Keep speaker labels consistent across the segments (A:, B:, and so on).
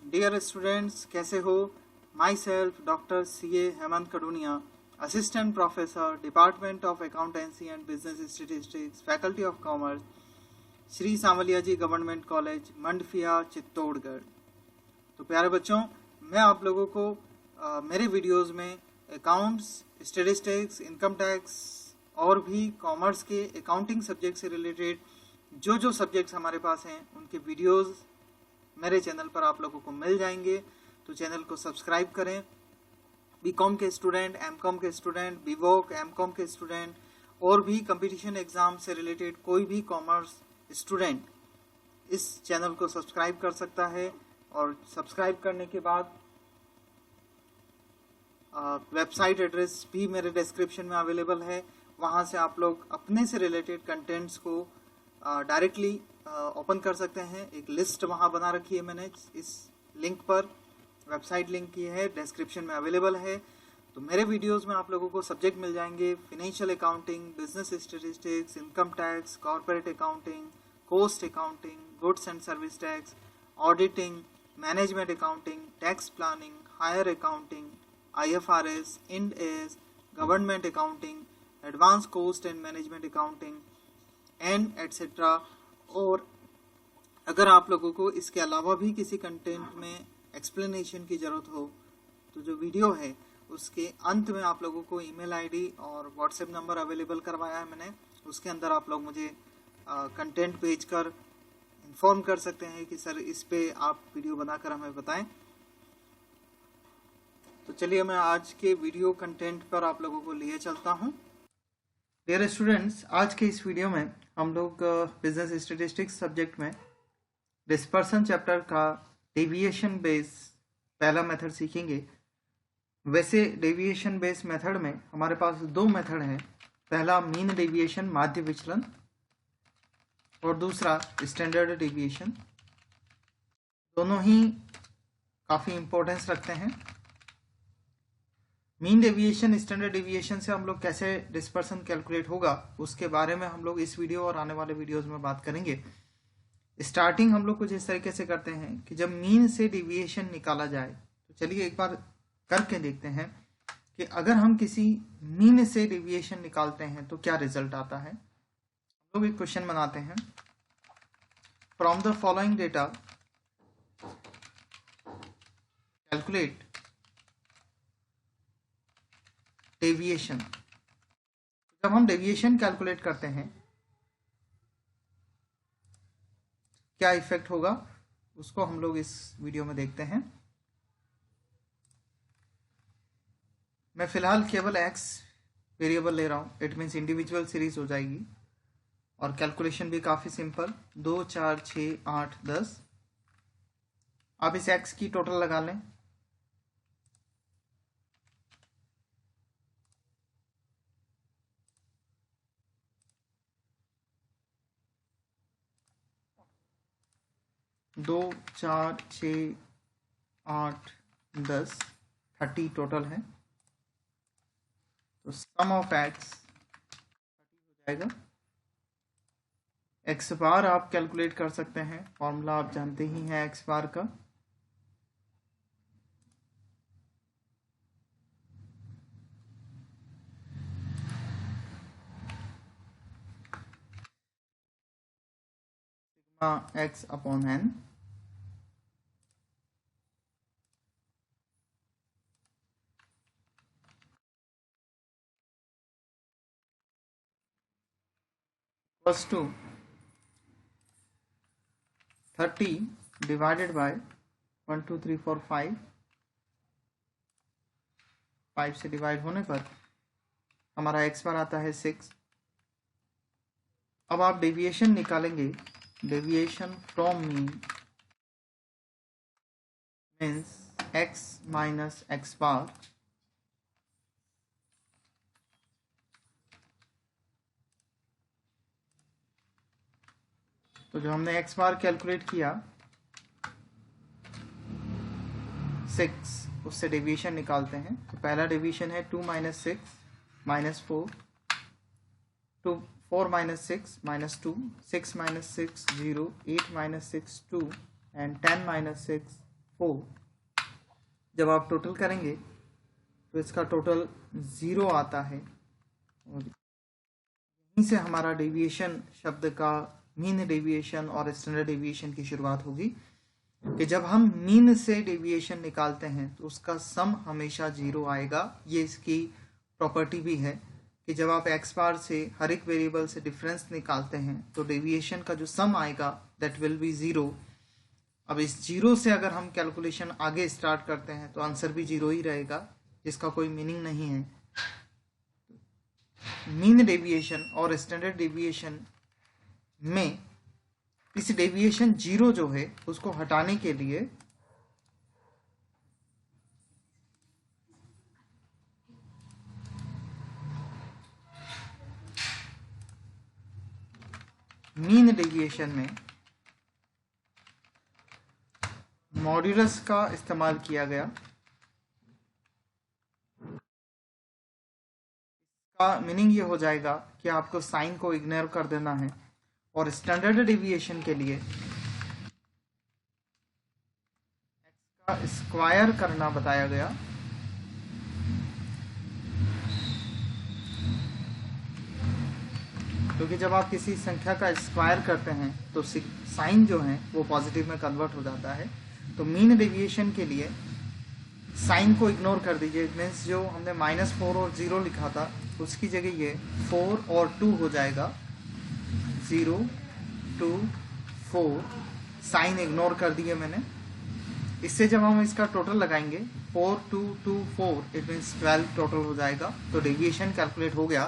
A: Dear students, कैसे हो? Myself doctor CA Hemant Kadunia, assistant professor, department of accountancy and business statistics, faculty of commerce, Shri Sanwaliya ji government college, Mandphiya, Chittorgarh. तो प्यारे बच्चों, मैं आप लोगों को मेरे वीडियोस में अकाउंट्स, स्टेटिस्टिक्स, इनकम टैक्स और भी कॉमर्स के अकाउंटिंग सब्जेक्ट से रिलेटेड जो सब्जेक्ट्स हमारे पास हैं उनके वीडियोस मेरे चैनल पर आप लोगों को मिल जाएंगे। तो चैनल को सब्सक्राइब करें। बीकॉम के स्टूडेंट, एमकॉम के स्टूडेंट, बीवोक, एमकॉम के स्टूडेंट और भी कंपटीशन एग्जाम से रिलेटेड कोई भी कॉमर्स स्टूडेंट इस चैनल को सब्सक्राइब कर सकता है। और सब्सक्राइब करने के बाद वेबसाइट एड्रेस भी मेरे डिस्क्रिप्शन में अवेलेबल है। वहां से आप लोग अपने से रिलेटेड कंटेंट्स को डायरेक्टली ओपन कर सकते हैं। एक लिस्ट वहां बना रखी है मैंने, इस लिंक पर वेबसाइट लिंक की है, डिस्क्रिप्शन में अवेलेबल है। तो मेरे वीडियोस में आप लोगों को सब्जेक्ट मिल जाएंगे: financial accounting, business statistics, income tax, corporate accounting, cost accounting, goods and service tax, auditing, management accounting, tax planning, higher accounting, IFRS, Ind AS, government accounting, advance cost and management accounting and etcetera. और अगर आप लोगों को इसके अलावा भी किसी content में एक्सप्लेनेशन की जरूरत हो तो जो वीडियो है उसके अंत में आप लोगों को ईमेल आईडी और व्हाट्सएप नंबर अवेलेबल करवाया है मैंने। उसके अंदर आप लोग मुझे कंटेंट भेजकर इन्फॉर्म कर सकते हैं कि सर इस पे आप वीडियो बनाकर हमें बताएं। तो चलिए मैं आज के वीडियो कंटेंट पर आप लोगों को लिए चलता हूं। डियर स्टूडेंट्स, आज के इस वीडियो में हम लोग बिजनेस स्टैटिस्टिक्स सब्जेक्ट में डिस्पर्सन चैप्टर का डेविएशन बेस पहला मेथड सीखेंगे। वैसे डेविएशन बेस मेथड में हमारे पास दो मेथड हैं। पहला मीन डेविएशन, माध्य विचलन, और दूसरा स्टैंडर्ड डेविएशन। दोनों ही काफी इंपॉर्टेंस रखते हैं। मीन डेविएशन, स्टैंडर्ड डेविएशन से हम लोग कैसे डिस्पर्सन कैलकुलेट होगा उसके बारे में हम लोग इस वीडियो और आने वाले वीडियोस में बात करेंगे। स्टार्टिंग हम लोग कुछ इस तरीके से करते हैं कि जब मीन से डेविएशन निकाला जाए तो चलिए एक बार करके देखते हैं कि अगर हम किसी मीन से डेविएशन निकालते हैं तो क्या रिजल्ट आता है। हम लोग एक क्वेश्चन बनाते हैं। From the following data calculate deviation. जब हम डेविएशन कैलकुलेट करते हैं क्या इफेक्ट होगा उसको हम लोग इस वीडियो में देखते हैं। मैं फिलहाल केवल x वेरिएबल ले रहा हूं, इट मीन्स इंडिविजुअल सीरीज हो जाएगी और कैलकुलेशन भी काफी सिंपल। 2, 4, 6, 8, 10। आप इस x की टोटल लगा लें। दो, 4, 6, 8, 10, 30 टोटल है। तो सम ऑफ x 30 हो जाएगा। x बार आप कैलकुलेट कर सकते हैं, फॉर्मूला आप जानते ही हैं x बार का। Sigma x upon n। Plus 2 30 divided by 1, 2, 3, 4, 5। 5 से डिवाइड होने पर हमारा x बार आता है 6। अब आप डेविएशन निकालेंगे। Deviation from mean means x minus x बार। तो जो हमने x बार कैलकुलेट किया 6, उससे डेविएशन निकालते हैं। तो पहला डेविएशन है 2 minus 6 minus 4, 4 minus 6 minus 2, 6 minus 6 0, 8 minus 6 2 and 10 minus 6 4, जब आप टोटल करेंगे तो इसका टोटल 0 आता है। और यहीं से हमारा डेविएशन शब्द का मीन डेविएशन और स्टैंडर्ड डेविएशन की शुरुआत होगी कि जब हम मीन से डेविएशन निकालते हैं तो उसका सम हमेशा 0 आएगा। ये इसकी प्रॉपर्टी भी है कि जब आप एक्स बार से हर एक वेरिएबल से डिफरेंस निकालते हैं तो डेविएशन का जो सम आएगा दैट विल बी 0। अब इस 0 से अगर हम कैलकुलेशन आगे स्टार्ट करते हैं तो आंसर भी 0 ही रहेगा, जिसका कोई मीनिंग नहीं है। मीन डेविएशन और स्टैंडर्ड डेविएशन में इस डेविएशन 0 जो है उसको हटाने के लिए मीन डेविएशन में मॉड्यूलस का इस्तेमाल किया गया। इसका मीनिंग ये हो जाएगा कि आपको साइन को इग्नोर कर देना है और स्टैंडर्ड डेविएशन के लिए x का स्क्वायर करना बताया गया। क्योंकि जब आप किसी संख्या का स्क्वायर करते हैं तो साइन जो है वो पॉजिटिव में कन्वर्ट हो जाता है। तो मीन डेविएशन के लिए साइन को इग्नोर कर दीजिए। इट मीन्स जो हमने -4 और 0 लिखा था उसकी जगह ये 4 और 2 हो जाएगा। 0 2 4 साइन इग्नोर कर दिए मैंने। इससे जब हम इसका टोटल लगाएंगे 4 2 2 4 इट मीन्स 12 टोटल हो जाएगा। तो डेविएशन कैलकुलेट हो गया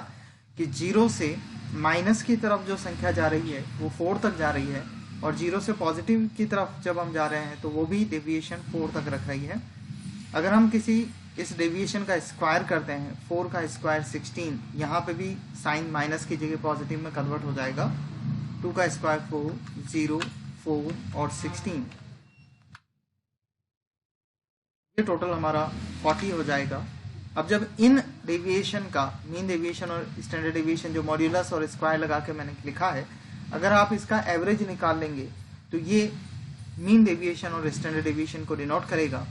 A: कि 0 से माइनस की तरफ जो संख्या जा रही है वो 4 तक जा रही है और 0 से पॉजिटिव की तरफ जब हम जा रहे हैं तो वो भी डेविएशन 4 तक रख रही है। अगर हम किसी इस डेविएशन का स्क्वायर करते हैं 4 का स्क्वायर 16, यहाँ पे भी साइन माइनस की जगह पॉजिटिव में कन्वर्ट हो जाएगा। 2 का स्क्वायर 4 0 4 और 16, ये टोटल हमारा 40 हो जाएगा। अब जब इन डेविएशन का मीन डेविएशन और स्टैंडर्ड डेविएशन जो मॉड्यूलस और स्क्वायर लगा के मैंने लिखा है, अगर आप इसका एवरेज निकाल लेंगे तो ये मीन डेविएशन और स्टैंडर्ड डेविएशन को डिनोट करेगा।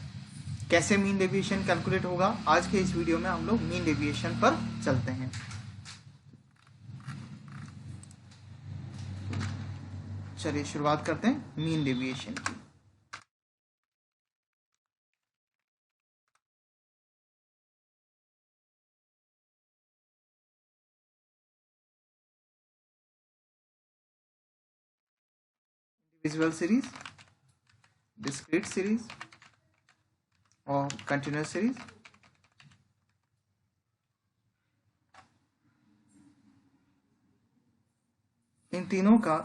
A: कैसे मीन डेविएशन कैलकुलेट होगा, आज के इस वीडियो में हम लोग मीन डेविएशन पर चलते हैं। चलिए शुरुआत करते हैं मीन डेविएशन की। इंडिविजुअल सीरीज, डिस्क्रीट सीरीज और कंटिन्यूअस सीरीज। इन तीनों का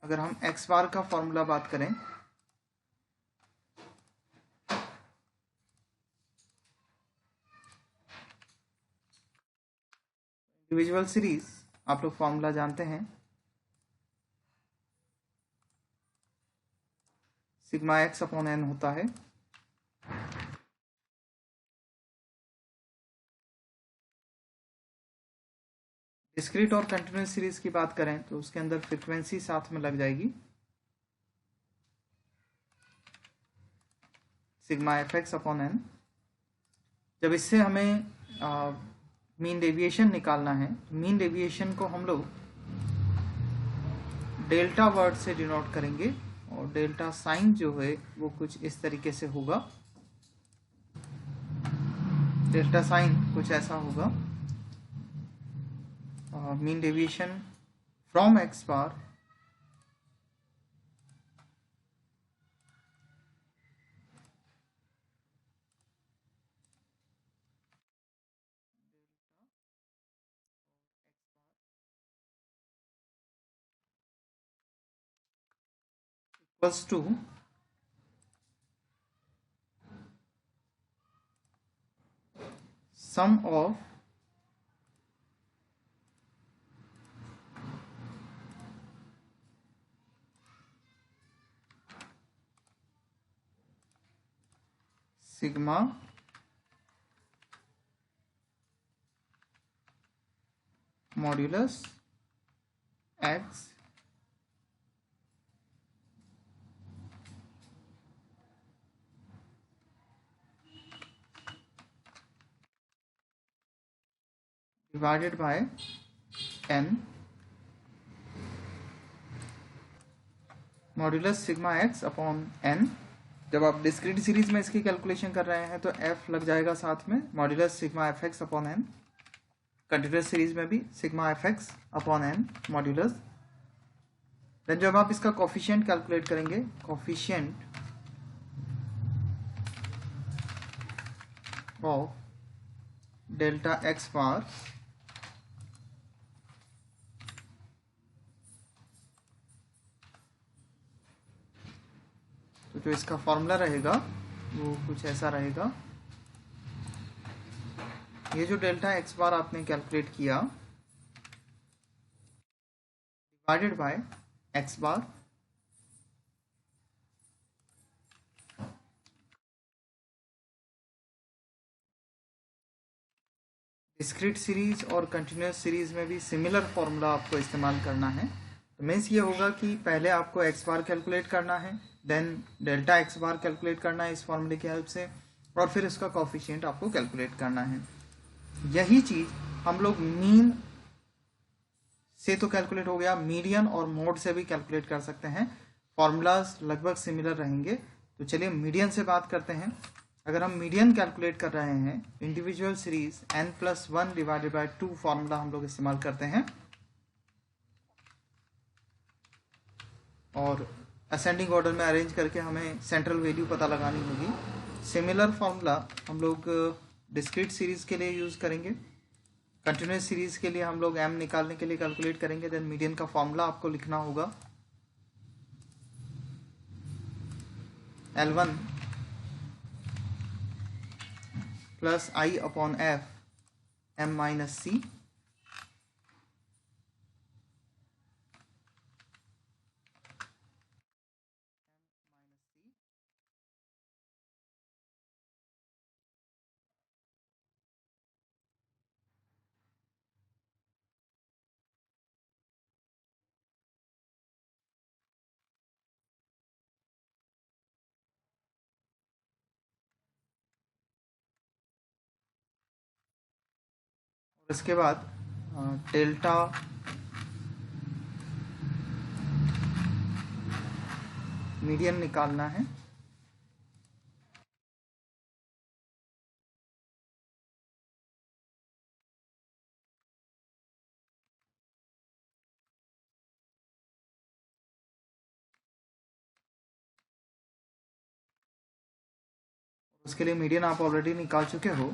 A: अगर हम एक्स बार का फॉर्मूला बात करें, इंडिविजुअल सीरीज आप लोग फॉर्मूला जानते हैं, सिग्मा x अपॉन n होता है। डिस्क्रीट और कंटिन्यूअस सीरीज की बात करें तो उसके अंदर फ्रीक्वेंसी साथ में लग जाएगी, सिग्मा fx अपॉन n। जब इससे हमें मीन डेविएशन निकालना है तो मीन डेविएशन को हम लोग डेल्टा वर्ड से डिनोट करेंगे और डेल्टा साइन जो है वो कुछ इस तरीके से होगा। डेल्टा साइन कुछ ऐसा होगा, mean deviation from x bar equals to sum of sigma modulus x divided by n modulus sigma x upon n। जब आप डिस्क्रीट सीरीज में इसकी कैलकुलेशन कर रहे हैं तो f लग जाएगा साथ में, modulus sigma f x upon n। Continuous series में भी sigma f x upon n modulus. Then जब आप इसका कोफिशिएंट कैलकुलेट करेंगे, coefficient of delta x bar तो जो इसका फॉर्मूला रहेगा वो कुछ ऐसा रहेगा। ये जो डेल्टा एक्स बार आपने कैलकुलेट किया divided by x bar, discrete series और कंटिन्यूस सीरीज में भी सिमिलर फॉर्मूला आपको इस्तेमाल करना है। तो मीन्स ये होगा कि पहले आपको एक्स बार कैलकुलेट करना है, देन डेल्टा एक्स बार कैलकुलेट करना है इस फॉर्मूले की हेल्प से, और फिर इसका कोफिशिएंट आपको कैलकुलेट करना है। यही चीज हम लोग मीन से तो कैलकुलेट हो गया, मीडियन और मोड से भी कैलकुलेट कर सकते हैं। फॉर्मूलाज लगभग सिमिलर रहेंगे। तो चलिए मीडियन से बात करते हैं। अगर हम मीडियन कैलकुलेट कर रहे हैं, individual series n+1 divided by 2 formula हम लोग इस्तेमाल करते हैं, और असेंडिंग ऑर्डर में अरेंज करके हमें सेंट्रल वैल्यू पता लगानी होगी। सिमिलर फॉर्मूला हम लोग डिस्क्रीट सीरीज के लिए यूज करेंगे, कंटिन्यूस सीरीज के लिए हम लोग m निकालने के लिए कैलकुलेट करेंगे। देन मीडियन का फॉर्मूला आपको लिखना होगा L1 प्लस आई अपॉन एफ m माइनस सी। इसके बाद डेल्टा मीडियन निकालना है। उसके लिए मीडियन आप ऑलरेडी निकाल चुके हो।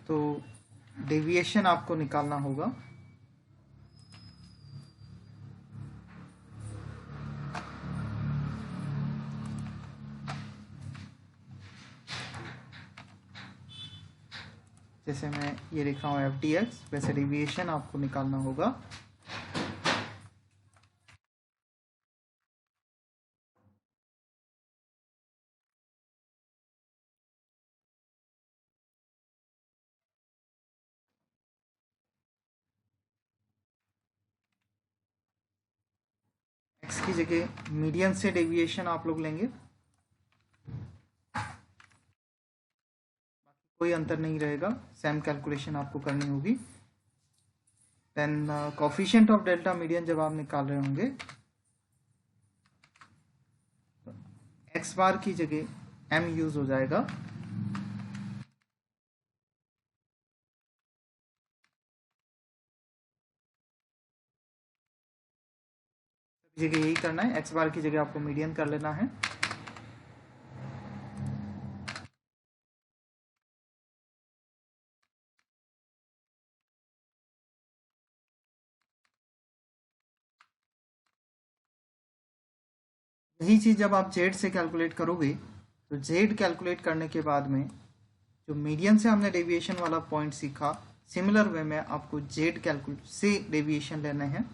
A: तो डेविएशन आपको निकालना होगा। जैसे मैं ये लिख रहा हूँ FDX, वैसे डेविएशन आपको निकालना होगा। x की जगह मीडियन से डेविएशन आप लोग लेंगे, कोई अंतर नहीं रहेगा, सेम कैलकुलेशन आपको करनी होगी। Then coefficient of delta median जब आप निकाल रहे होंगे, एक्स बार की जगह m यूज हो जाएगा। जगह यही करना है, एक्स बार की जगह आपको मीडियन कर लेना है। यही चीज जब आप जेड से कैलकुलेट करोगे, तो जेड कैलकुलेट करने के बाद में जो मीडियन से हमने डेविएशन वाला पॉइंट सीखा, सिमिलर वे में आपको जेड कैलकुलेट से डेविएशन लेने हैं।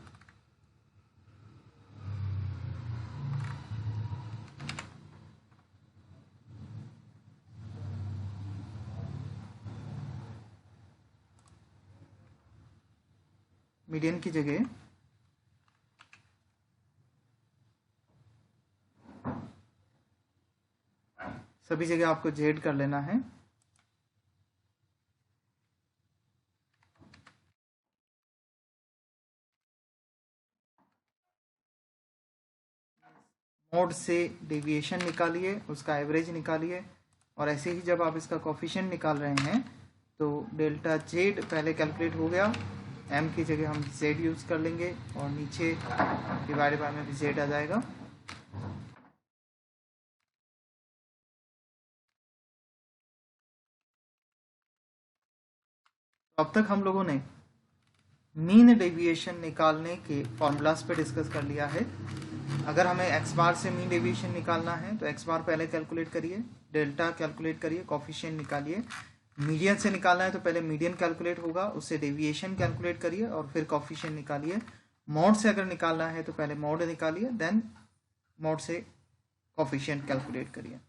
A: मीडियन की जगह सभी जगह आपको जेड कर लेना है। मोड से डेविएशन निकालिए, उसका एवरेज निकालिए, और ऐसे ही जब आप इसका कोफिशिएंट निकाल रहे हैं तो डेल्टा जेड पहले कैलकुलेट हो गया, एम की जगह हम जेड यूज कर लेंगे और नीचे डिवाइडेड बाय में भी जेड आ जाएगा। अब तक हम लोगों ने मीन डेविएशन निकालने के फॉर्मूलाज पे डिस्कस कर लिया है। अगर हमें एक्स बार से मीन डेविएशन निकालना है तो एक्स बार पहले कैलकुलेट करिए, डेल्टा कैलकुलेट करिए, कोफिशिएंट निकालिए। मीडियन से निकालना है तो पहले मीडियन कैलकुलेट होगा, उससे डेविएशन कैलकुलेट करिए और फिर कोफिशिएंट निकालिए। मोड से अगर निकालना है तो पहले मोड निकालिए, देन मोड से कोफिशिएंट कैलकुलेट करिए।